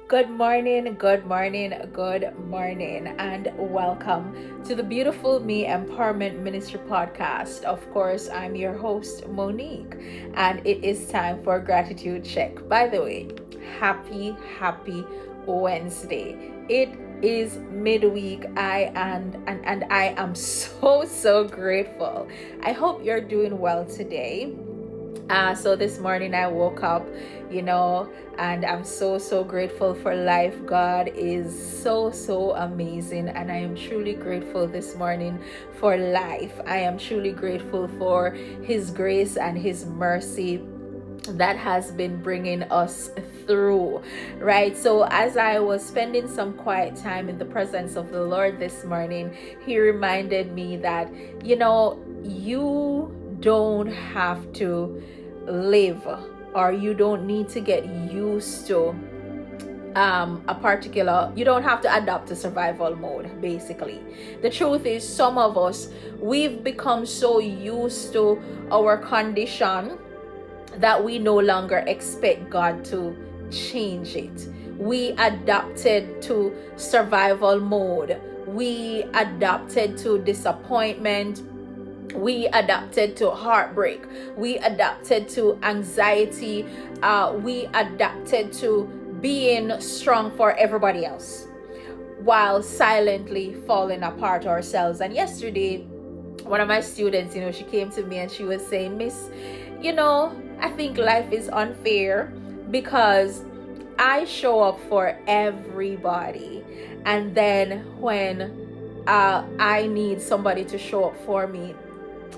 Good morning, good morning, good morning, and welcome to the Beautiful Me Empowerment Ministry podcast. Of course, I'm your host, Monique, and it is time for gratitude check. By the way, happy Wednesday. It is midweek. I am so grateful. I hope you're doing well today. So this morning I woke up, and I'm so grateful for life. God is so amazing, and I am truly grateful this morning for life. I am truly grateful for His grace and His mercy that has been bringing us through, right? So as I was spending some quiet time in the presence of the Lord this morning, He reminded me that, you don't have to live, or you don't need to get used to you don't have to adapt to survival mode. Basically, the truth is, some of us, we've become so used to our condition that we no longer expect God to change it. We adapted to survival mode. We adapted to disappointment. We adapted to heartbreak. We adapted to anxiety. We adapted to being strong for everybody else while silently falling apart ourselves. And yesterday, one of my students, she came to me and she was saying, Miss, I think life is unfair because I show up for everybody, and then when I need somebody to show up for me,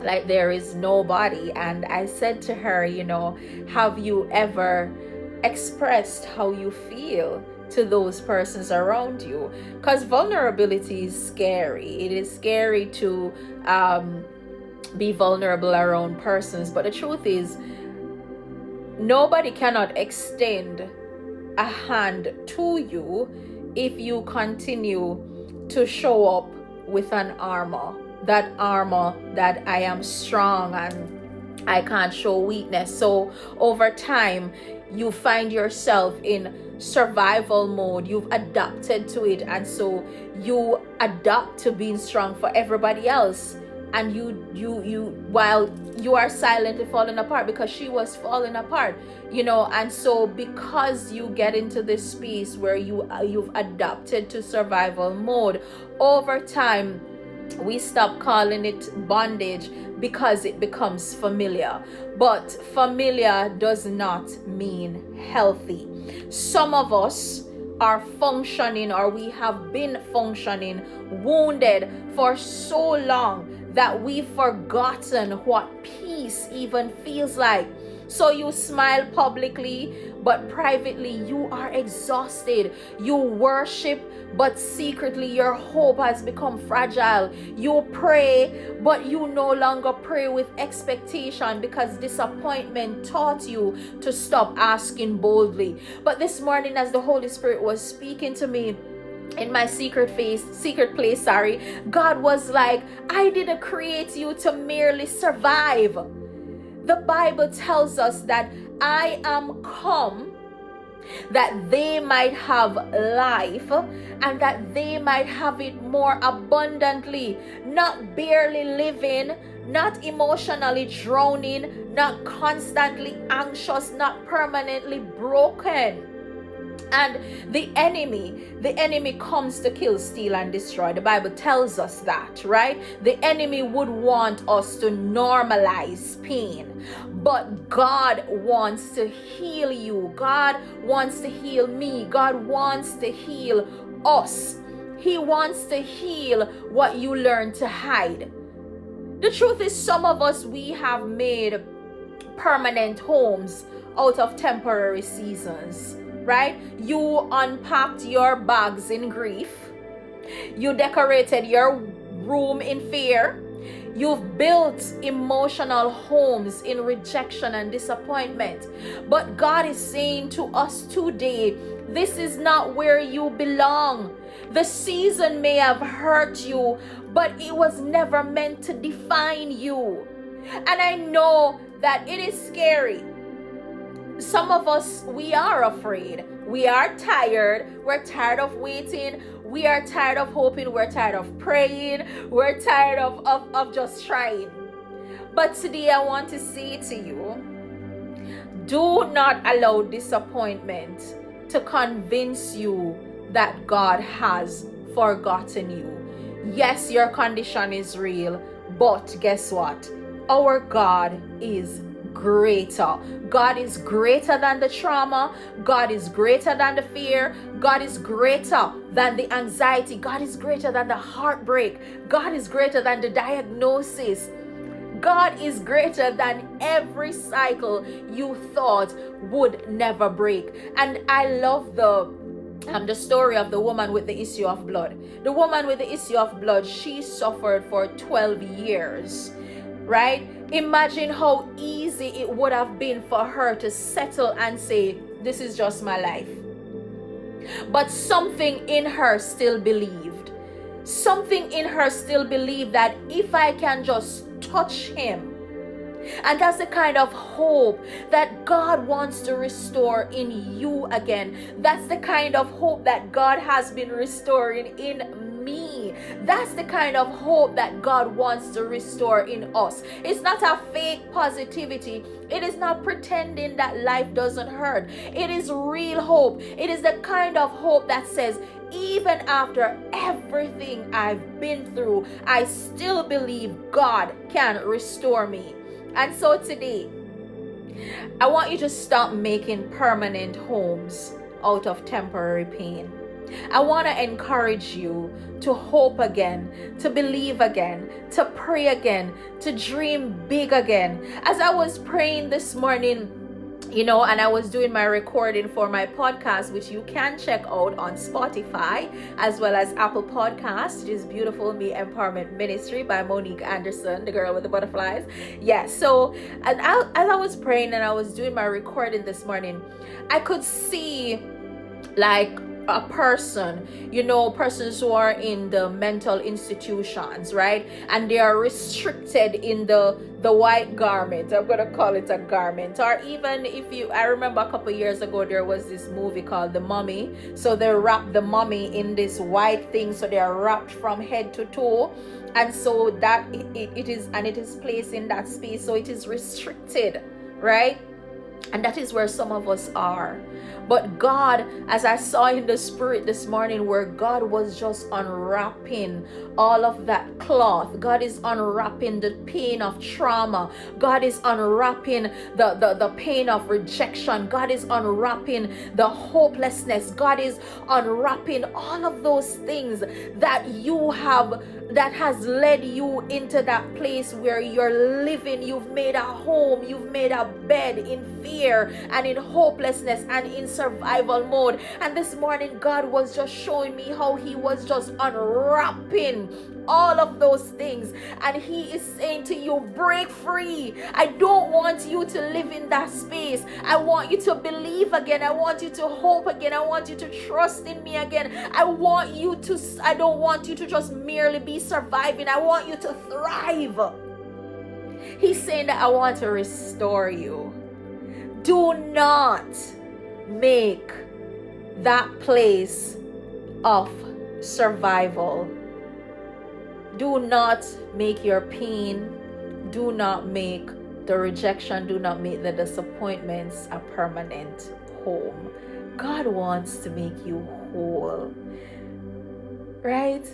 like there is nobody. And I said to her, have you ever expressed how you feel to those persons around you? Because vulnerability is scary. It is scary to be vulnerable around persons, but the truth is, nobody cannot extend a hand to you if you continue to show up with an armor. That armor that I am strong and I can't show weakness. So over time, you find yourself in survival mode. You've adapted to it, and so you adapt to being strong for everybody else. And you while you are silently falling apart, because she was falling apart, and so because you get into this space where you've adapted to survival mode, over time we stop calling it bondage because it becomes familiar. But familiar does not mean healthy. Some of us are functioning, or we have been functioning wounded for so long that we've forgotten what peace even feels like. So you smile publicly, but privately you are exhausted. You worship, but secretly your hope has become fragile. You pray, but you no longer pray with expectation because disappointment taught you to stop asking boldly. But this morning, as the Holy Spirit was speaking to me in my secret place, God was like, I didn't create you to merely survive. The Bible tells us that I am come that they might have life, and that they might have it more abundantly. Not barely living, not emotionally drowning, not constantly anxious, not permanently broken. And the enemy comes to kill, steal, and destroy. The Bible tells us that, right? The enemy would want us to normalize pain, but God wants to heal you. God wants to heal me. God wants to heal us. He wants to heal what you learn to hide. The truth is, some of us, we have made permanent homes out of temporary seasons. Right? You unpacked your bags in grief. You decorated your room in fear. You've built emotional homes in rejection and disappointment. But God is saying to us today, this is not where you belong. The season may have hurt you, but it was never meant to define you. And I know that it is scary. Some of us, we are afraid. We are tired. We're tired of waiting. We are tired of hoping. We're tired of praying. We're tired of just trying. But today I want to say to you, do not allow disappointment to convince you that God has forgotten you. Yes, your condition is real, but guess what? Our God is greater. God is greater than the trauma. God is greater than the fear. God is greater than the anxiety. God is greater than the heartbreak. God is greater than the diagnosis. God is greater than every cycle you thought would never break. And I love the story of the woman with the issue of blood. The woman with the issue of blood, she suffered for 12 years, right? Imagine how easy it would have been for her to settle and say, this is just my life. But something in her still believed. Something in her still believed that if I can just touch him. And that's the kind of hope that God wants to restore in you again. That's the kind of hope that God has been restoring in me. That's the kind of hope that God wants to restore in us. It's not a fake positivity. It is not pretending that life doesn't hurt. It is real hope. It is the kind of hope that says, even after everything I've been through, I still believe God can restore me. And so today, I want you to stop making permanent homes out of temporary pain. I want to encourage you to hope again, to believe again, to pray again, to dream big again. As I was praying this morning, and I was doing my recording for my podcast, which you can check out on Spotify as well as Apple Podcasts. It is Beautiful Me Empowerment Ministry by Monique Anderson, the girl with the butterflies. So as I was praying and I was doing my recording this morning, I could see like a person, persons who are in the mental institutions, right? And they are restricted in the white garment. I'm gonna call it a garment. Or even I remember a couple years ago there was this movie called The Mummy. So they wrap the mummy in this white thing, so they are wrapped from head to toe. And so that it is placed in that space, so it is restricted, right? And that is where some of us are. But God, as I saw in the spirit this morning, where God was just unwrapping all of that cloth. God is unwrapping the pain of trauma. God is unwrapping the pain of rejection. God is unwrapping the hopelessness. God is unwrapping all of those things that you have, that has led you into that place where you're living. You've made a home. You've made a bed in fear and in hopelessness and in survival mode. And this morning, God was just showing me how he was just unwrapping all of those things, and he is saying to you, break free. I don't want you to live in that space. I want you to believe again. I want you to hope again. I want you to trust in me again. I don't want you to just merely be surviving. I want you to thrive. He's saying that I want to restore you. Do not make that place of survival. Do not make your pain, do not make the rejection, do not make the disappointments a permanent home. God wants to make you whole, right?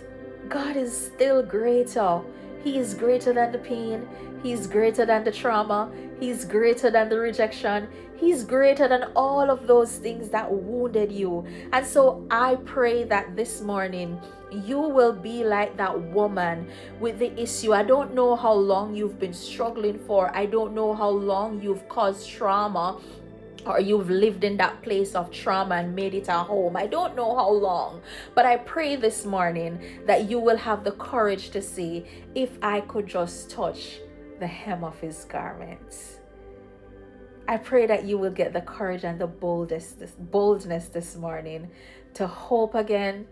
God is still greater. He is greater than the pain. He's greater than the trauma. He's greater than the rejection. He's greater than all of those things that wounded you. And so I pray that this morning you will be like that woman with the issue. I don't know how long you've been struggling for. I don't know how long you've caused trauma, or you've lived in that place of trauma and made it a home. I don't know how long, but I pray this morning that you will have the courage to say, if I could just touch the hem of his garments. I pray that you will get the courage and the boldness this morning to hope again,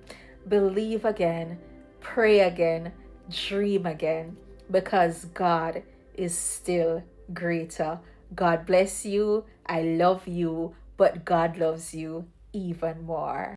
believe again, pray again, dream again, because God is still greater. God bless you. I love you, but God loves you even more.